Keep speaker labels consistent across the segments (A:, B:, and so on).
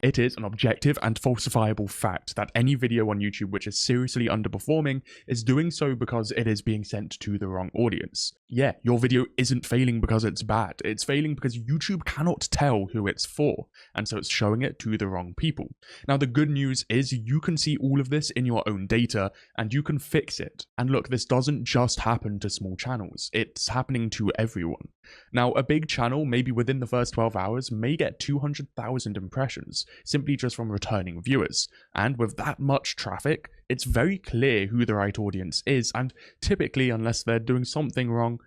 A: It is an objective and falsifiable fact that any video on YouTube which is seriously underperforming is doing so because it is being sent to the wrong audience. Yeah, your video isn't failing because it's bad. It's failing because YouTube cannot tell who it's for, and so it's showing it to the wrong people. Now, the good news is you can see all of this in your own data and you can fix it. And look, this doesn't just happen to small channels. It's happening to everyone. Now, a big channel, maybe within the first 12 hours, may get 200,000 impressions, simply just from returning viewers. And with that much traffic, it's very clear who the right audience is, and typically, unless they're doing something wrong,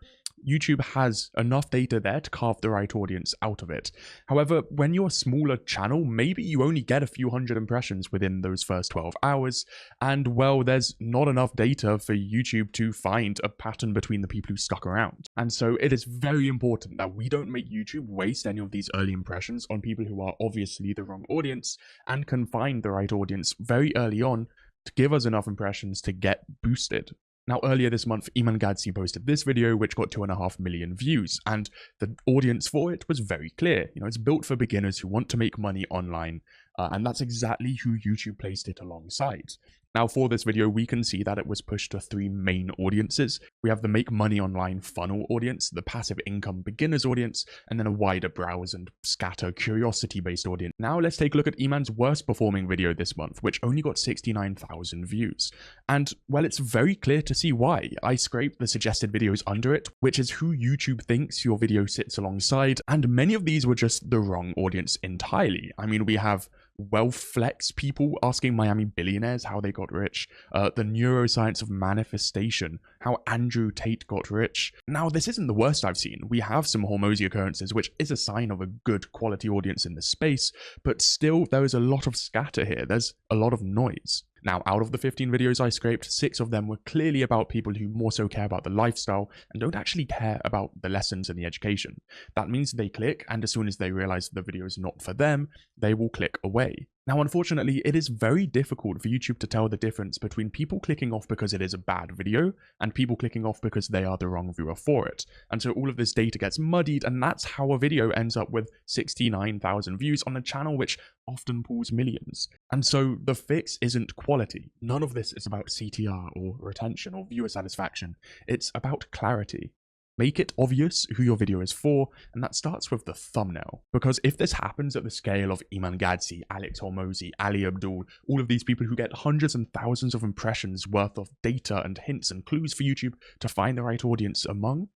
A: YouTube has enough data there to carve the right audience out of it. However, when you're a smaller channel, maybe you only get a few hundred impressions within those first 12 hours, and well, there's not enough data for YouTube to find a pattern between the people who stuck around. And so it is very important that we don't make YouTube waste any of these early impressions on people who are obviously the wrong audience, and can find the right audience very early on to give us enough impressions to get boosted. Now, earlier this month, Iman Gadzi posted this video, which got 2.5 million views, and the audience for it was very clear. You know, it's built for beginners who want to make money online, and that's exactly who YouTube placed it alongside. Now, for this video, we can see that it was pushed to 3 main audiences. We have the make money online funnel audience, the passive income beginners audience, and then a wider browse and scatter curiosity-based audience. Now, let's take a look at Iman's worst performing video this month, which only got 69,000 views. And, well, it's very clear to see why. I scraped the suggested videos under it, which is who YouTube thinks your video sits alongside, and many of these were just the wrong audience entirely. I mean, we have wealth flex people asking Miami billionaires how they got rich, the neuroscience of manifestation, how Andrew Tate got rich. Now, this isn't the worst I've seen. We have some Hormozy occurrences, which is a sign of a good quality audience in the space, but still there is a lot of scatter here. There's a lot of noise. Now, out of the 15 videos I scraped, 6 of them were clearly about people who more so care about the lifestyle and don't actually care about the lessons and the education. That means they click, and as soon as they realize the video is not for them, they will click away. Now, unfortunately, it is very difficult for YouTube to tell the difference between people clicking off because it is a bad video and people clicking off because they are the wrong viewer for it. And so all of this data gets muddied, and that's how a video ends up with 69,000 views on a channel which often pulls millions. And so the fix isn't quality. None of this is about CTR or retention or viewer satisfaction. It's about clarity. Make it obvious who your video is for, and that starts with the thumbnail. Because if this happens at the scale of Iman Gadzi, Alex Hormozy, Ali Abdul, all of these people who get hundreds and thousands of impressions worth of data and hints and clues for YouTube to find the right audience among,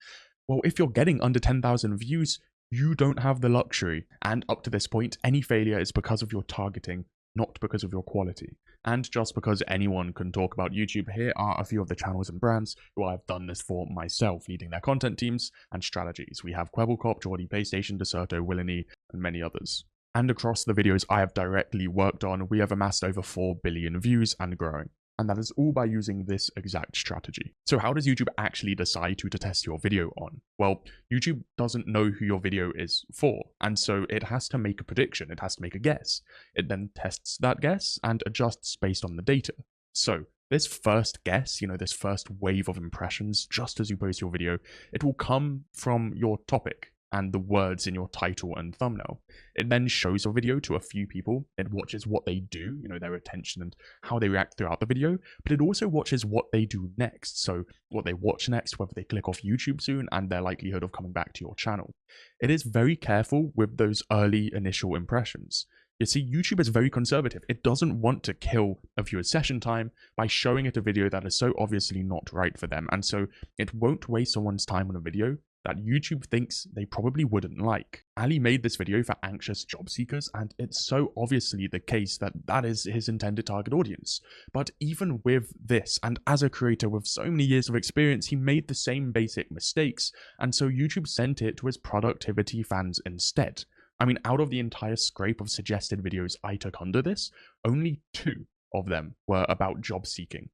A: well, if you're getting under 10,000 views, you don't have the luxury. And up to this point, any failure is because of your targeting, not because of your quality. And just because anyone can talk about YouTube, here are a few of the channels and brands who I've done this for myself, leading their content teams and strategies. We have Kwebbelkop, Geordie PlayStation, Deserto, WillNE, and many others. And across the videos I have directly worked on, we have amassed over 4 billion views and growing. And that is all by using this exact strategy. So how does YouTube actually decide who to test your video on? Well, YouTube doesn't know who your video is for, and so it has to make a prediction, it has to make a guess. It then tests that guess and adjusts based on the data. So this first guess, this first wave of impressions, just as you post your video, it will come from your topic and the words in your title and thumbnail. It then shows your video to a few people. It watches what they do, their attention and how they react throughout the video, but it also watches what they do next. So what they watch next, whether they click off YouTube soon, and their likelihood of coming back to your channel. It is very careful with those early initial impressions. You see, YouTube is very conservative. It doesn't want to kill a viewer's session time by showing it a video that is so obviously not right for them. And so it won't waste someone's time on a video that YouTube thinks they probably wouldn't like. Ali made this video for anxious job seekers, and it's so obviously the case that that is his intended target audience. But even with this, and as a creator with so many years of experience, he made the same basic mistakes, and so YouTube sent it to his productivity fans instead. I mean, out of the entire scrape of suggested videos I took under this, only 2 of them were about job seeking.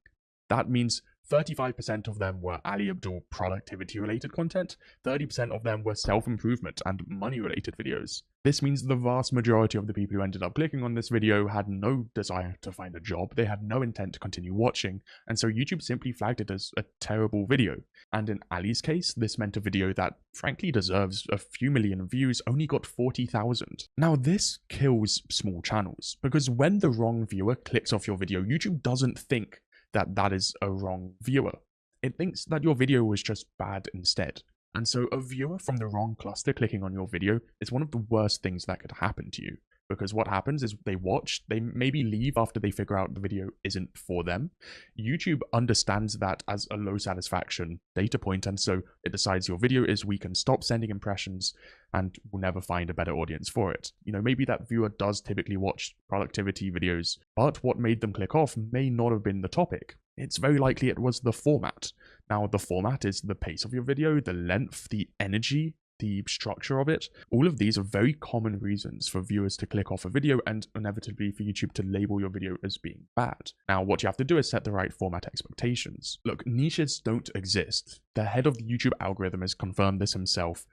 A: That means 35% of them were Ali Abdul productivity related content, 30% of them were self-improvement and money related videos. This means the vast majority of the people who ended up clicking on this video had no desire to find a job, they had no intent to continue watching, and so YouTube simply flagged it as a terrible video. And in Ali's case, this meant a video that frankly deserves a few million views only got 40,000. Now this kills small channels, because when the wrong viewer clicks off your video, YouTube doesn't think that that is a wrong viewer. It thinks that your video was just bad instead. And so a viewer from the wrong cluster clicking on your video is one of the worst things that could happen to you. Because what happens is they watch, they maybe leave after they figure out the video isn't for them. YouTube understands that as a low satisfaction data point, and so it decides your video is weak and stop sending impressions and will never find a better audience for it. You know, maybe that viewer does typically watch productivity videos, but what made them click off may not have been the topic. It's very likely it was the format. Now, the format is the pace of your video, the length, the energy, the structure of it. All of these are very common reasons for viewers to click off a video and inevitably for YouTube to label your video as being bad. Now, what you have to do is set the right format expectations. Look, niches don't exist. The head of the YouTube algorithm has confirmed this himself.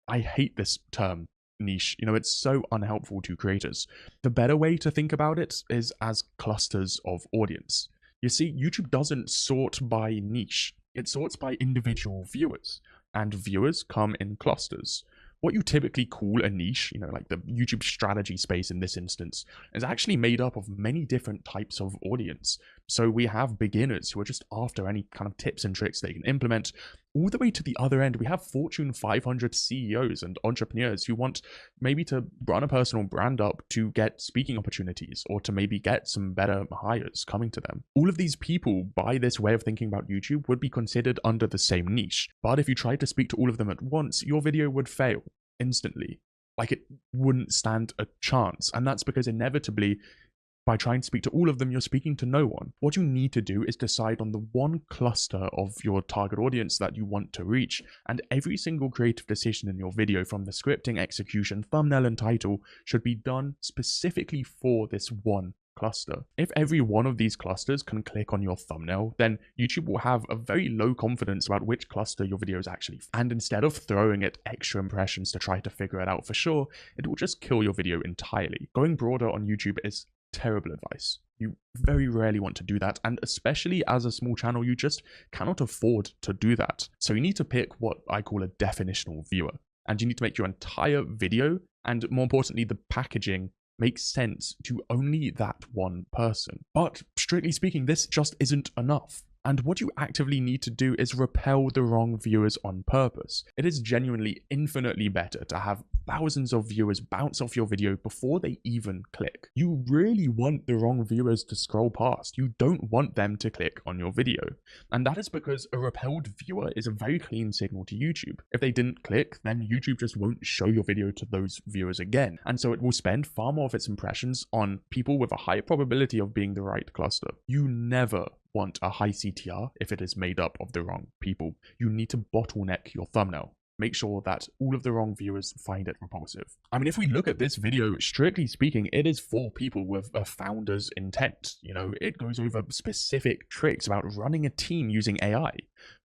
A: I hate this term, niche. You know, it's so unhelpful to creators. The better way to think about it is as clusters of audience. You see, YouTube doesn't sort by niche. It sorts by individual viewers, and viewers come in clusters. What you typically call a niche, you know, like the YouTube strategy space in this instance, is actually made up of many different types of audience. So we have beginners who are just after any kind of tips and tricks they can implement, all the way to the other end. We have Fortune 500 CEOs and entrepreneurs who want maybe to run a personal brand up to get speaking opportunities or to maybe get some better hires coming to them. All of these people, by this way of thinking about YouTube, would be considered under the same niche. But if you tried to speak to all of them at once, your video would fail instantly. Like, it wouldn't stand a chance. And that's because inevitably, by trying to speak to all of them, you're speaking to no one. What you need to do is decide on the one cluster of your target audience that you want to reach, and every single creative decision in your video, from the scripting, execution, thumbnail, and title, should be done specifically for this one cluster. If every one of these clusters can click on your thumbnail, then YouTube will have a very low confidence about which cluster your video is actually. And instead of throwing it extra impressions to try to figure it out for sure, it will just kill your video entirely. Going broader on YouTube is terrible advice. You very rarely want to do that, and especially as a small channel, you just cannot afford to do that. So you need to pick what I call a definitional viewer, and you need to make your entire video, and more importantly, the packaging, makes sense to only that one person. But strictly speaking, this just isn't enough. And what you actively need to do is repel the wrong viewers on purpose. It is genuinely infinitely better to have thousands of viewers bounce off your video before they even click. You really want the wrong viewers to scroll past. You don't want them to click on your video. And that is because a repelled viewer is a very clean signal to YouTube. If they didn't click, then YouTube just won't show your video to those viewers again. And so it will spend far more of its impressions on people with a higher probability of being the right cluster. You never want a high CTR if it is made up of the wrong people. You need to bottleneck your thumbnail. Make sure that all of the wrong viewers find it repulsive. I mean, if we look at this video, strictly speaking, it is for people with a founder's intent. You know, it goes over specific tricks about running a team using AI.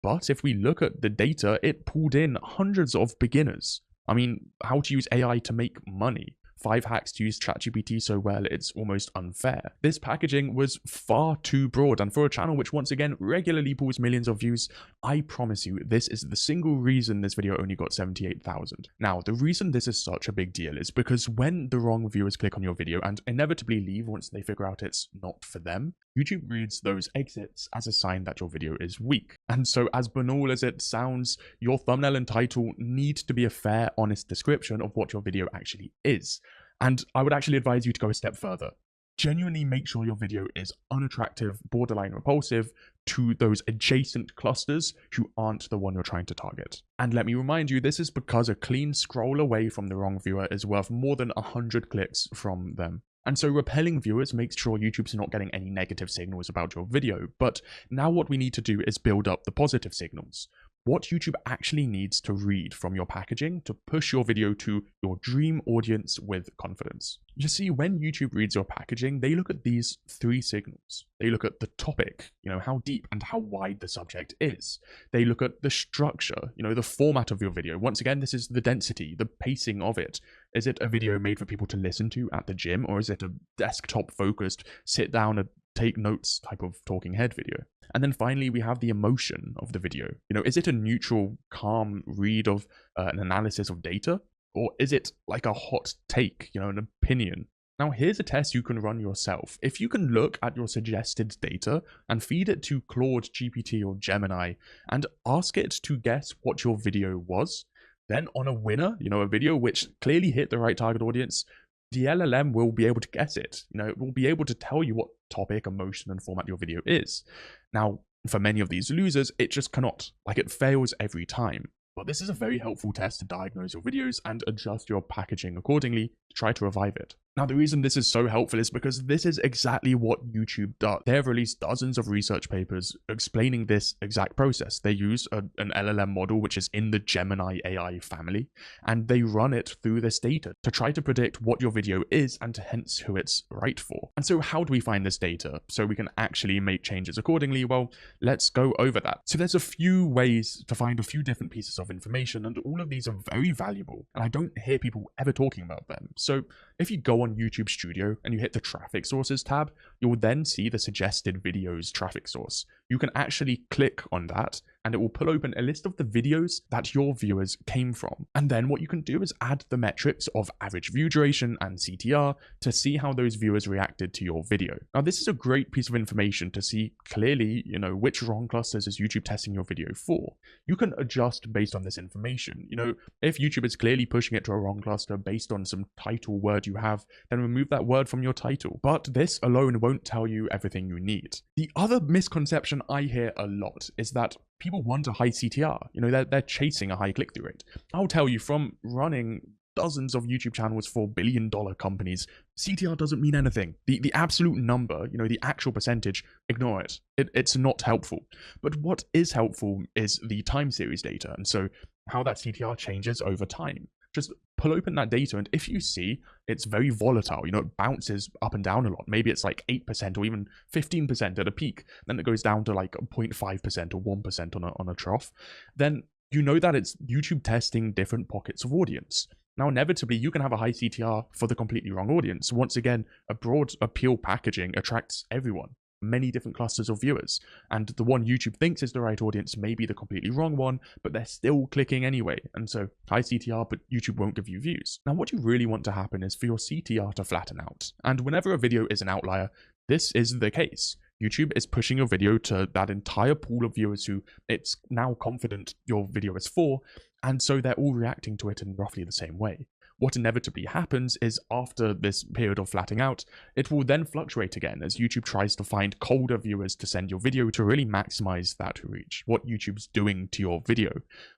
A: But if we look at the data, it pulled in hundreds of beginners. I mean, how to use AI to make money. 5 hacks to use ChatGPT so well it's almost unfair. This packaging was far too broad, and for a channel which once again regularly pulls millions of views, I promise you this is the single reason this video only got 78,000. Now, the reason this is such a big deal is because when the wrong viewers click on your video and inevitably leave once they figure out it's not for them, YouTube reads those exits as a sign that your video is weak. And so, as banal as it sounds, your thumbnail and title need to be a fair, honest description of what your video actually is. And I would actually advise you to go a step further. Genuinely make sure your video is unattractive, borderline repulsive to those adjacent clusters who aren't the one you're trying to target. And let me remind you, this is because a clean scroll away from the wrong viewer is worth more than 100 clicks from them. And so repelling viewers makes sure YouTube's not getting any negative signals about your video. But now what we need to do is build up the positive signals. what YouTube actually needs to read from your packaging to push your video to your dream audience with confidence. You see, when YouTube reads your packaging, they look at these three signals. They look at the topic, how deep and how wide the subject is. They look at the structure, the format of your video. Once again, this is the density, the pacing of it. Is it a video made for people to listen to at the gym, or is it a desktop-focused, sit down and take notes type of talking head video? And then finally, we have the emotion of the video. Is it a neutral, calm read of an analysis of data? Or is it like a hot take, an opinion? Now, here's a test you can run yourself. If you can look at your suggested data and feed it to Claude GPT or Gemini and ask it to guess what your video was, then on a winner, a video which clearly hit the right target audience, the LLM will be able to guess it. It will be able to tell you what topic, emotion, and format your video is. Now, for many of these losers, it just cannot. It fails every time. But this is a very helpful test to diagnose your videos and adjust your packaging accordingly to try to revive it. Now, the reason this is so helpful is because this is exactly what YouTube does. They have released dozens of research papers explaining this exact process. They use an LLM model, which is in the Gemini AI family, and they run it through this data to try to predict what your video is and hence who it's right for. And so how do we find this data so we can actually make changes accordingly? Well, let's go over that. So there's a few ways to find a few different pieces of information, and all of these are very valuable, and I don't hear people ever talking about them. So if you go on YouTube Studio and you hit the traffic sources tab, you'll then see the suggested videos traffic source. You can actually click on that and it will pull open a list of the videos that your viewers came from. And then what you can do is add the metrics of average view duration and CTR to see how those viewers reacted to your video. Now, this is a great piece of information to see clearly, which wrong clusters is YouTube testing your video for. You can adjust based on this information. If YouTube is clearly pushing it to a wrong cluster based on some title word you have, then remove that word from your title. But this alone won't tell you everything you need. The other misconception I hear a lot is that people want a high CTR. They're chasing a high click-through rate. I'll tell you, from running dozens of YouTube channels for billion-dollar companies, CTR doesn't mean anything. The absolute number, the actual percentage, ignore it. It's not helpful. But what is helpful is the time series data, and so how that CTR changes over time. Just pull open that data, and if you see it's very volatile, it bounces up and down a lot. Maybe it's like 8% or even 15% at a peak, then it goes down to like 0.5% or 1% on a trough, then you know that it's YouTube testing different pockets of audience. Now, inevitably, you can have a high CTR for the completely wrong audience. Once again, a broad appeal packaging attracts everyone, many different clusters of viewers, and the one YouTube thinks is the right audience may be the completely wrong one, but they're still clicking anyway, and so high CTR, but YouTube won't give you views. Now, what you really want to happen is for your CTR to flatten out, and whenever a video is an outlier, this is the case. YouTube is pushing your video to that entire pool of viewers who it's now confident your video is for, and so they're all reacting to it in roughly the same way. What inevitably happens is after this period of flattening out, it will then fluctuate again as YouTube tries to find colder viewers to send your video to really maximize that reach, what YouTube's doing to your video.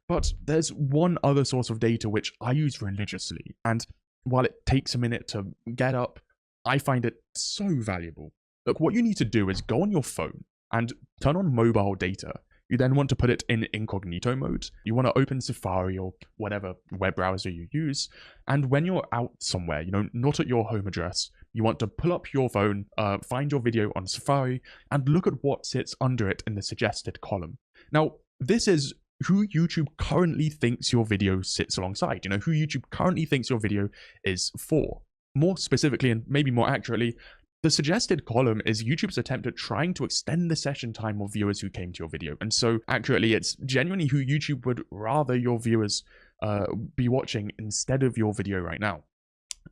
A: But there's one other source of data which I use religiously, and while it takes a minute to get up, I find it so valuable. Look, what you need to do is go on your phone and turn on mobile data. You then want to put it in incognito mode. You want to open Safari or whatever web browser you use. And when you're out somewhere, not at your home address, you want to pull up your phone, find your video on Safari, and look at what sits under it in the suggested column. Now, this is who YouTube currently thinks your video sits alongside, who YouTube currently thinks your video is for. More specifically, and maybe more accurately, the suggested column is YouTube's attempt at trying to extend the session time of viewers who came to your video. And so accurately, it's genuinely who YouTube would rather your viewers be watching instead of your video right now.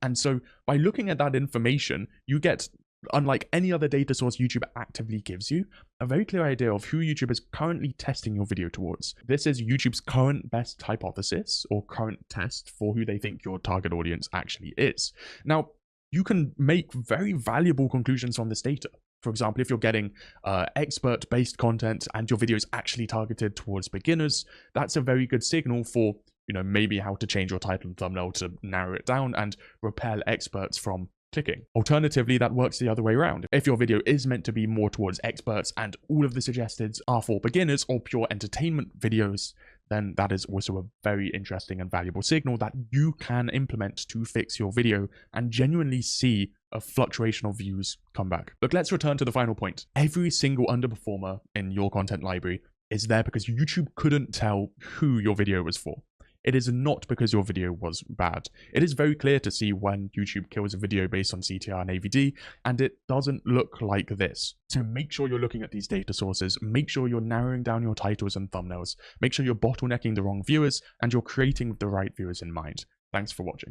A: And so by looking at that information, you get, unlike any other data source YouTube actively gives you, a very clear idea of who YouTube is currently testing your video towards. This is YouTube's current best hypothesis or current test for who they think your target audience actually is. Now, you can make very valuable conclusions from this data. For example, if you're getting expert-based content and your video is actually targeted towards beginners, that's a very good signal for, maybe how to change your title and thumbnail to narrow it down and repel experts from clicking. Alternatively, that works the other way around. If your video is meant to be more towards experts and all of the suggesteds are for beginners or pure entertainment videos, then that is also a very interesting and valuable signal that you can implement to fix your video and genuinely see a fluctuation of views come back. Look, let's return to the final point. Every single underperformer in your content library is there because YouTube couldn't tell who your video was for. It is not because your video was bad. It is very clear to see when YouTube kills a video based on CTR and AVD, and it doesn't look like this. So make sure you're looking at these data sources, make sure you're narrowing down your titles and thumbnails, make sure you're bottlenecking the wrong viewers, and you're creating with the right viewers in mind. Thanks for watching.